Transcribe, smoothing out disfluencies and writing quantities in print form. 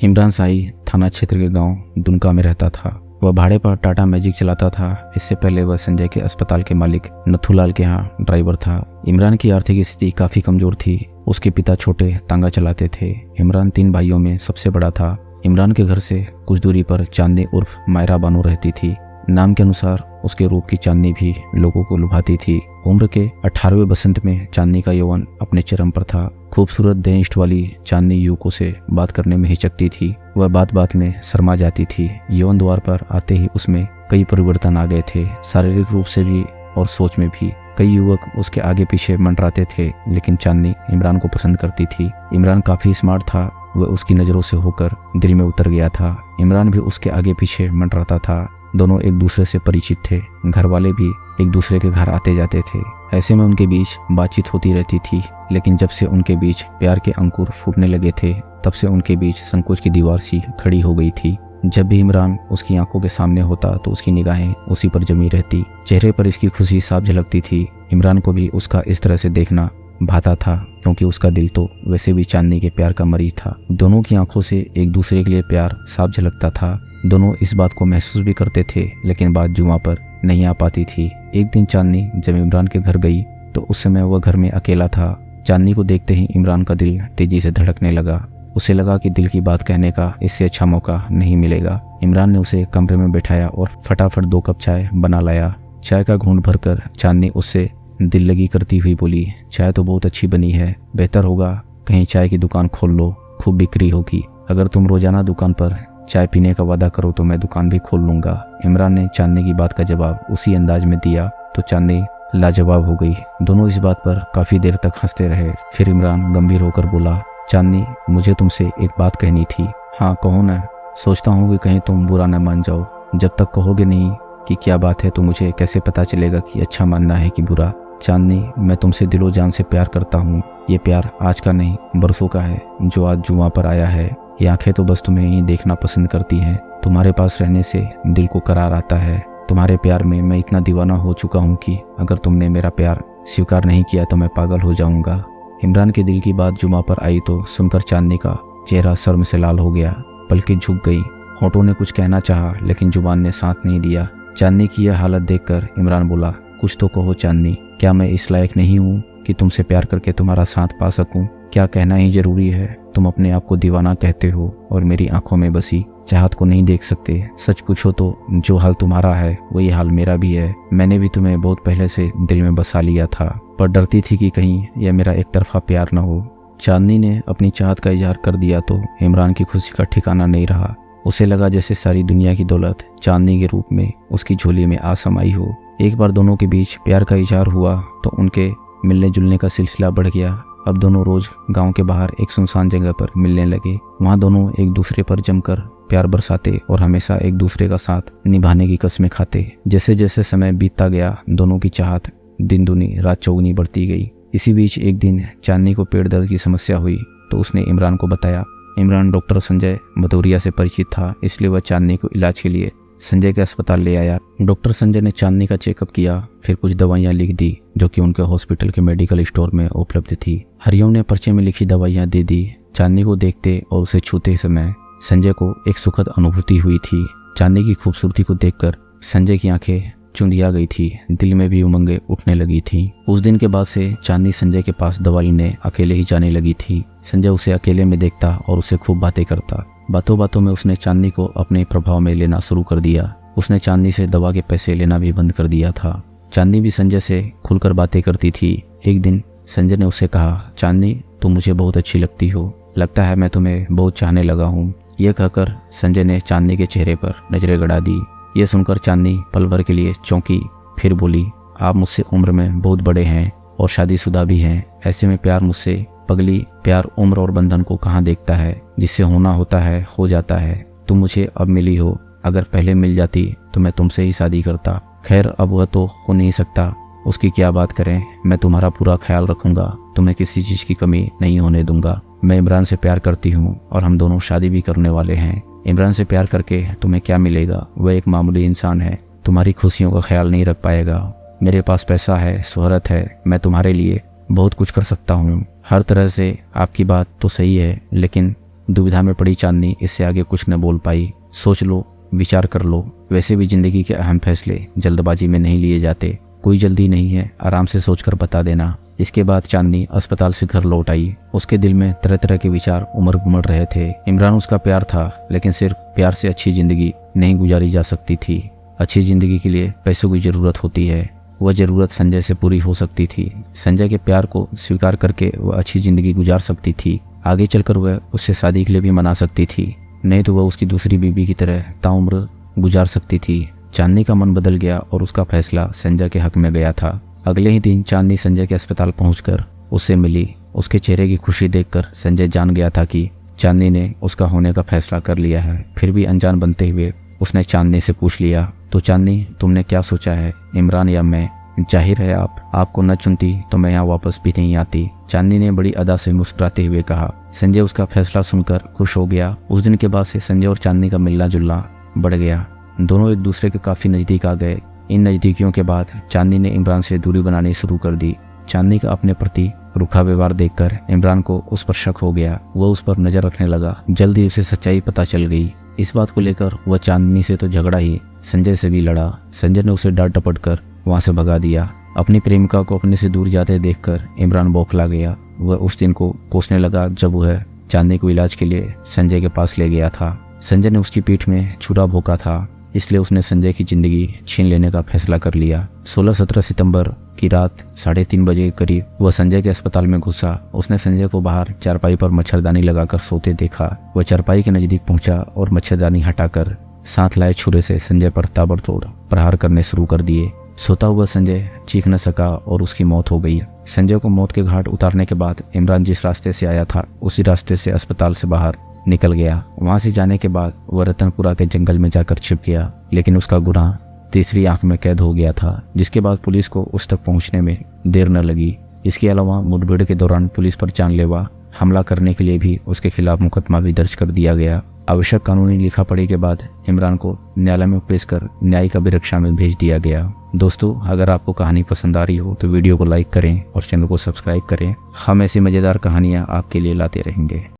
इमरान शाही थाना क्षेत्र के गांव दुनका में रहता था। वह भाड़े पर टाटा मैजिक चलाता था। इससे पहले वह संजय के अस्पताल के मालिक नथुलाल के यहाँ ड्राइवर था। इमरान की आर्थिक स्थिति काफ़ी कमज़ोर थी। उसके पिता छोटे तांगा चलाते थे। इमरान 3 भाइयों में सबसे बड़ा था। इमरान के घर से कुछ दूरी पर चांदनी उर्फ मायरा बानो रहती थी। नाम के अनुसार उसके रूप की चांदनी भी लोगों को लुभाती थी। उम्र के 18वें बसंत में चांदनी का यौवन अपने चरम पर था। खूबसूरत देहिष्ट वाली चांदनी युवकों से बात करने में हिचकती थी। वह बात बात में शर्मा जाती थी। यौवन द्वार पर आते ही उसमें कई परिवर्तन आ गए थे, शारीरिक रूप से भी और सोच में भी। कई युवक उसके आगे पीछे मंडराते थे, लेकिन चांदनी इमरान को पसंद करती थी। इमरान काफ़ी स्मार्ट था। वह उसकी नज़रों से होकर दिल में उतर गया था। इमरान भी उसके आगे पीछे मंडराता था। दोनों एक दूसरे से परिचित थे। घर वाले भी एक दूसरे के घर आते जाते थे। ऐसे में उनके बीच बातचीत होती रहती थी। लेकिन जब से उनके बीच प्यार के अंकुर फूटने लगे थे, तब से उनके बीच संकोच की दीवार सी खड़ी हो गई थी। जब भी इमरान उसकी आंखों के सामने होता तो उसकी निगाहें उसी पर जमी रहती। चेहरे पर इसकी खुशी साफ झलकती थी। इमरान को भी उसका इस तरह से देखना भाता था, क्योंकि उसका दिल तो वैसे भी चांदनी के प्यार का मरीज था। दोनों की आंखों से एक दूसरे के लिए प्यार साफ झलकता था। दोनों इस बात को महसूस भी करते थे, लेकिन बात जुआ पर नहीं आ पाती थी। एक दिन चांदनी जब इमरान के घर गई तो उस समय वह घर में अकेला था। चांदनी को देखते ही इमरान का दिल तेजी से धड़कने लगा। उसे लगा कि दिल की बात कहने का इससे अच्छा मौका नहीं मिलेगा। इमरान ने उसे कमरे में बैठाया और फटाफट 2 कप चाय बना लाया। चाय का घूंट भरकर चांदनी उससे दिल लगी करती हुई बोली, चाय तो बहुत अच्छी बनी है, बेहतर होगा कहीं चाय की दुकान खोल लो, खूब बिक्री होगी। अगर तुम रोजाना दुकान पर चाय पीने का वादा करो तो मैं दुकान भी खोल लूंगा। इमरान ने चांदनी की बात का जवाब उसी अंदाज में दिया तो चांदनी लाजवाब हो गई। दोनों इस बात पर काफी देर तक हंसते रहे। फिर इमरान गंभीर होकर बोला, चांदनी, मुझे तुमसे एक बात कहनी थी। हाँ कहो ना। सोचता हूँ कि कहीं तुम बुरा न मान जाओ। जब तक कहोगे नहीं कि क्या बात है तो मुझे कैसे पता चलेगा कि अच्छा मानना है कि बुरा। चांदनी, मैं तुमसे दिलो जान से प्यार करता हूँ। ये प्यार आज का नहीं, बरसों का है, जो आज जुआ पर आया है। ये आंखें तो बस तुम्हें ही देखना पसंद करती हैं। तुम्हारे पास रहने से दिल को करार आता है। तुम्हारे प्यार में मैं इतना दीवाना हो चुका हूँ कि अगर तुमने मेरा प्यार स्वीकार नहीं किया तो मैं पागल हो जाऊंगा। इमरान के दिल की बात जुमा पर आई तो सुनकर चांदनी का चेहरा शर्म से लाल हो गया। पलकें झुक गई। होठों ने कुछ कहना चाहा, लेकिन जुबान ने साथ नहीं दिया। चांदनी की यह हालत देखकर इमरान बोला, कुछ तो कहो चांदनी, क्या मैं इस लायक नहीं हूँ कि तुमसे प्यार करके तुम्हारा साथ पा सकूं? क्या कहना ही जरूरी है? तुम अपने आप को दीवाना कहते हो और मेरी आंखों में बसी चाहत को नहीं देख सकते। सच पूछो तो जो हाल तुम्हारा है वही हाल मेरा भी है। मैंने भी तुम्हें बहुत पहले से दिल में बसा लिया था, पर डरती थी कि कहीं यह मेरा एक तरफा प्यार न हो। चांदनी ने अपनी चाहत का इजहार कर दिया तो इमरान की खुशी का ठिकाना नहीं रहा। उसे लगा जैसे सारी दुनिया की दौलत चांदनी के रूप में उसकी झोली में आ समाई हो। एक बार दोनों के बीच प्यार का इजहार हुआ तो उनके मिलने जुलने का सिलसिला बढ़ गया। अब दोनों रोज गांव के बाहर एक सुनसान जगह पर मिलने लगे। वहां दोनों एक दूसरे पर जमकर प्यार बरसाते और हमेशा एक दूसरे का साथ निभाने की कस्में खाते। जैसे जैसे समय बीतता गया, दोनों की चाहत दिन दूनी रात चौगुनी बढ़ती गई। इसी बीच एक दिन चांदनी को पेट दर्द की समस्या हुई तो उसने इमरान को बताया। इमरान डॉक्टर संजय भदौरिया से परिचित था, इसलिए वह चांदनी को इलाज के लिए संजय के अस्पताल ले आया। डॉक्टर संजय ने चांदनी का चेकअप किया, फिर कुछ दवाइयां लिख दी जो कि उनके हॉस्पिटल के मेडिकल स्टोर में उपलब्ध थी। हरिओम ने पर्चे में लिखी दवाइयां दे दी। चांदनी को देखते और उसे छूते समय संजय को एक सुखद अनुभूति हुई थी। चांदनी की खूबसूरती को देखकर संजय की आंखें चुंधिया गई थी, दिल में भी उमंगें उठने लगी थी। उस दिन के बाद से चांदनी संजय के पास दवा लेने अकेले ही जाने लगी थी। संजय उसे अकेले में देखता और उसे खूब बातें करता। बातों बातों में उसने चांदनी को अपने प्रभाव में लेना शुरू कर दिया। उसने चांदनी से दवा के पैसे लेना भी बंद कर दिया था। चांदनी भी संजय से खुलकर बातें करती थी। एक दिन संजय ने उसे कहा, चांदनी, तुम मुझे बहुत अच्छी लगती हो, लगता है मैं तुम्हें बहुत चाहने लगा हूँ। यह कहकर संजय ने चांदनी के चेहरे पर नजरें गड़ा दी। यह सुनकर चांदनी पल भर के लिए चौंकी, फिर बोली, आप मुझसे उम्र में बहुत बड़े हैं और शादीशुदा भी हैं। ऐसे में प्यार मुझसे पगली, प्यार उम्र और बंधन को कहाँ देखता है, जिससे होना होता है हो जाता है। तुम मुझे अब मिली हो, अगर पहले मिल जाती तो मैं तुमसे ही शादी करता। खैर अब वह तो हो नहीं सकता, उसकी क्या बात करें। मैं तुम्हारा पूरा ख्याल रखूंगा, तुम्हें किसी चीज की कमी नहीं होने दूंगा। मैं इमरान से प्यार करती हूँ और हम दोनों शादी भी करने वाले हैं। इमरान से प्यार करके तुम्हें क्या मिलेगा? वह एक मामूली इंसान है, तुम्हारी खुशियों का ख्याल नहीं रख पाएगा। मेरे पास पैसा है, शोहरत है, मैं तुम्हारे लिए बहुत कुछ कर सकता हूँ। हर तरह से आपकी बात तो सही है, लेकिन दुविधा में पड़ी चांदनी इससे आगे कुछ न बोल पाई। सोच लो, विचार कर लो, वैसे भी जिंदगी के अहम फैसले जल्दबाजी में नहीं लिए जाते। कोई जल्दी नहीं है, आराम से सोचकर बता देना। इसके बाद चांदनी अस्पताल से घर लौट आई। उसके दिल में तरह तरह के विचार उमड़ घुमड़ रहे थे। इमरान उसका प्यार था, लेकिन सिर्फ प्यार से अच्छी जिंदगी नहीं गुजारी जा सकती थी। अच्छी जिंदगी के लिए पैसों की जरूरत होती है। वह जरूरत संजय से पूरी हो सकती थी। संजय के प्यार को स्वीकार करके वह अच्छी जिंदगी गुजार सकती थी। आगे चलकर वह उससे शादी के लिए भी मना सकती थी, नहीं तो वह उसकी दूसरी बीवी की तरह ताउम्र गुजार सकती थी। चांदनी का मन बदल गया और उसका फैसला संजय के हक में गया था। अगले ही दिन चांदनी संजय के अस्पताल पहुंचकर उससे मिली। उसके चेहरे की खुशी देखकर संजय जान गया था कि चांदनी ने उसका होने का फैसला कर लिया है। फिर भी अनजान बनते हुए उसने चांदनी से पूछ लिया, तो चांदनी, तुमने क्या सोचा है, इमरान या मैं? जाहिर है आपको न चुनती तो मैं यहाँ वापस भी नहीं आती। चांदनी ने बड़ी अदा से मुस्कुराते हुए कहा। संजय उसका फैसला सुनकर खुश हो गया। उस दिन के बाद से संजय और चांदनी का मिलना जुलना बढ़ गया। दोनों एक दूसरे के काफी नजदीक आ गए। इन नजदीकियों के बाद चांदनी ने इमरान से दूरी बनानी शुरू कर दी। चांदनी का अपने प्रति रूखा व्यवहार देखकर इमरान को उस पर शक हो गया। वह उस पर नजर रखने लगा। जल्दी उसे सच्चाई पता चल गई। इस बात को लेकर वह चांदनी से तो झगड़ा ही, संजय से भी लड़ा। संजय ने उसे डांट डपट कर वहां से भगा दिया। अपनी प्रेमिका को अपने से दूर जाते देखकर इमरान बौखला गया। वह उस दिन को कोसने लगा जब वह चांदनी को इलाज के लिए संजय के पास ले गया था। संजय ने उसकी पीठ में छुरा भोंका था, इसलिए उसने संजय की जिंदगी छीन लेने का फैसला कर लिया। 16-17 सितंबर की रात 3:30 बजे करीब वह संजय के अस्पताल में घुसा। उसने संजय को बाहर चारपाई पर मच्छरदानी लगाकर सोते देखा। वह चारपाई के नजदीक पहुंचा और मच्छरदानी हटाकर साथ लाए छुरे से संजय पर ताबड़तोड़ प्रहार करने शुरू कर दिए। सोता हुआ संजय चीख न सका और उसकी मौत हो गई। संजय को मौत के घाट उतारने के बाद इमरान जिस रास्ते से आया था उसी रास्ते से अस्पताल से बाहर निकल गया। वहां से जाने के बाद वह रतनपुरा के जंगल में जाकर छिप गया, लेकिन उसका गुनाह तीसरी आंख में कैद हो गया था, जिसके बाद पुलिस को उस तक पहुंचने में देर न लगी। इसके अलावा मुठभेड़ के दौरान पुलिस पर जानलेवा हमला करने के लिए भी उसके खिलाफ मुकदमा भी दर्ज कर दिया गया। आवश्यक कानूनी लिखा पढ़ी के बाद इमरान को न्यायालय में पेश कर न्यायिक अभिरक्षा में भेज दिया गया। दोस्तों, अगर आपको कहानी पसंद आ रही हो तो वीडियो को लाइक करें और चैनल को सब्सक्राइब करें। हम ऐसी मज़ेदार कहानियाँ आपके लिए लाते रहेंगे।